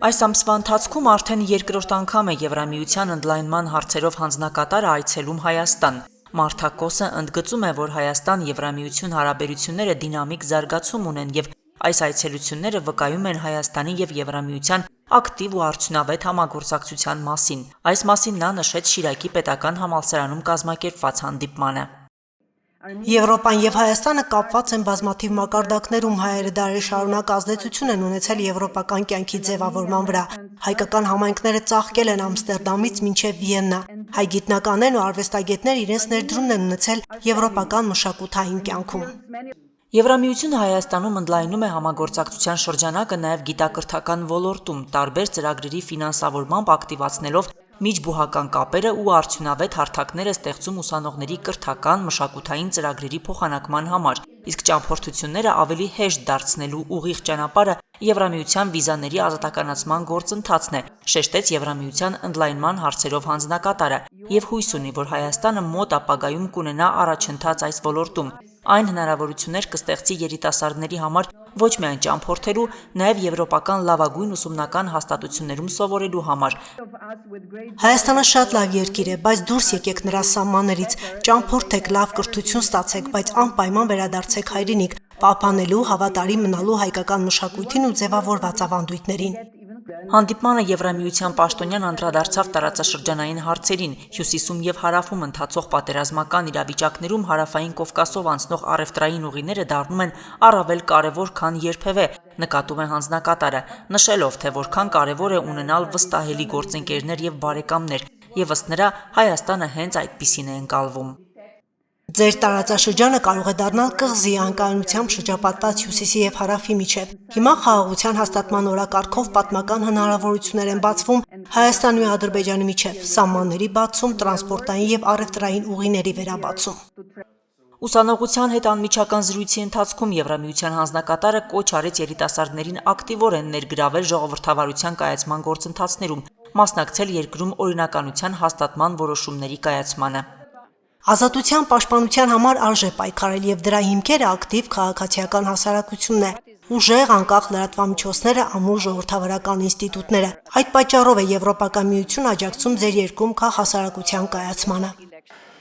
Այս ամսվա ընթացքում արդեն երկրորդ անգամ է Եվրամիության ընդլայնման հարցերով հանձնակատարը այցելում Հայաստան։ Մարթա Կոսը ընդգծում է, որ Հայաստան-Եվրամիություն հարաբերությունները դինամիկ զարգացում ունեն եւ այս այցելությունները վկայում են Հայաստանի եւ Եվրամիության ակտիվ ու արդյունավետ համագործակցության մասին։ Այս մասին նա նշեց Շիրակի պետական համալսարանում կազմակերպված հանդիպմանը։ Եվրոպան եւ Հայաստանը կապված են բազմաթիվ մակարդակներում, հայերը դարեր շարունակ ազդեցություն են ունեցել եվրոպական կյանքի ձևավորման վրա։ Հայկական համայնքները ծաղկել են Ամստերդամից մինչև Վիեննա։ Հայ գիտնականներն ու արվեստագետները իրենց ներդրումն են ունեցել եվրոպական մշակութային կյանքում։ Եվրամիությունը Հայաստանում ընդլայնում է համագործակցության շրջանակը նաև գիտակրթական ոլորտում, տարբեր ծրագրերի ֆինանսավորմամբ ակտիվացնելով միջբուհական կապերը ու արդյունավետ հարթակները ստեղծում ուսանողների կրթական, մշակութային ծրագրերի փոխանակման համար, իսկ ճամփորդությունները ավելի հեշտ դարձնելու ուղիղ ճանապարհը Եվրամիության վիզաների ազատականացման գործընթացն է, շեշտեց Եվրամիության ընդլայնման հարցերով հանձնակատարը եւ հույս ունի, որ Հայաստանը մոտ ապագայում կունենա առաջընթաց այս ոլորտում։ Այն հնարավորություններ կստեղծի երիտասարդների համար ոչ միայն ճամփորդելու, նաև եվրոպական լավագույն ուսումնական հաստատություններում սովորելու համար։ Հայաստանը շատ լավ երկիր է, բայց դուրս եկեք նրա սահմաններից, ճամփորդեք, լավ կրթություն ստացեք, բայց անպայման վերադարձեք հայրենիք, պահպանելու, հավատարիմ մնալու հայկական մշակույթին ու ձևավորված ավանդույթներին։ Հանդիպմանը Եվրամիության պաշտոնյան անդրադարձավ տարածաշրջանային հարցերին, հյուսիսում եւ հարավում ընթացող պատերազմական իրավիճակներում հարավային Կովկասով անցնող առևտրային ուղիները դառնում են առավել կարևոր, քան երբևէ, նկատում է հանձնակատարը, նշելով, թե որքան կարևոր է ունենալ վստահելի գործընկերներ եւ բարեկամներ, եւ ըստ նրա Հայաստանը հենց այդպիսին է ընկալվում։ Ձեր տարածաշրջանը կարող է դառնալ կղզի անկայունությամբ շրջապատված հյուսիսի եւ հարավի միջև։ Հիմա խաղաղության հաստատման օրակարգով պատմական հնարավորություններ են բացվում Հայաստանի ու Ադրբեջանի միջև, սահմանների բացում, տրանսպորտային եւ առևտրային ուղիների վերաբացում։ Ուսանողության հետ անմիջական զրույցի ընթացքում Եվրամիության հանձնակատարը կոչ արեց երիտասարդներին ակտիվորեն ներգրավել ժողովրդավարության կայացման գործընթացներում, մասնակցել երկրում օրինականության հաստատման որոշումների կայացմանը։ Ազատության պաշտպանության համար արժե պայքարել եւ դրա հիմքերը ակտիվ քաղաքացիական հասարակությունն է, ուժեղ անկախ լրատվամիջոցները, ամուր ժողովրդավարական ինստիտուտները։ Այդ պատճառով է Եվրոպական միությունը աջակցում ձեր երկրում քաղաքասարակության կայացմանը։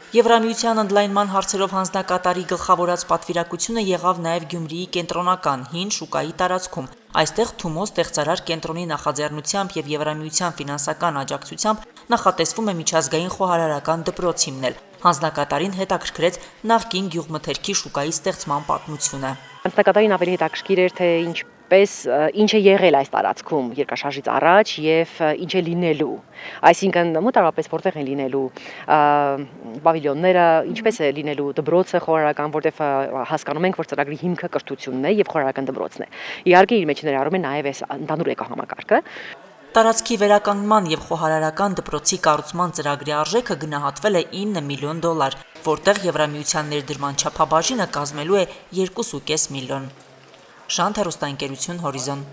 Եվրամիության ընդլայնման հարցերով հանձնակատարի գլխավորած պատվիրակությունը եղավ նաև Գյումրիի կենտրոնական հին շուկայի տարածքում։ Այստեղ Թումո ստեղծարար կենտրոնի նախաձեռնությամբ եւ Եվրամիության ֆինանսական աջակցությամբ նախատեսվում է միջազգային խոհարարական դպրոց հիմնել։ Հանձնակատարին հետաքրքրեց նախկին գյուղմթերքի շուկայի ստեղծման պատմությունը։ Հանձնակատարին ավելի հետաքրքիր էր, թե ինչ է եղել այս տարածքում երկրաշարժից առաջ եւ ինչ է լինելու, այսինքն մոտավորապես որտեղ են լինելու պավիլյոնները, ինչպես է լինելու դպրոցը խորհրդական, որտեղ հասկանում ենք, որ ծրագրի հիմքը կրթությունն է եւ խորհրդական դպրոցն է։ Իհարկե իր մեջ ներառում է նաեւ այս ընդհանուր էկոհամակարգը։ Տարածքի վերականգնման եւ խոհարարական դպրոցի կառուցման ծրագրի արժեքը գնահատվել է $9 միլիոն, որտեղ Եվրամիության ներդրման չափաբաժինը կազմելու է $2.5 միլիոն։ Շանթ հեռուստաընկերություն Հորիզոն։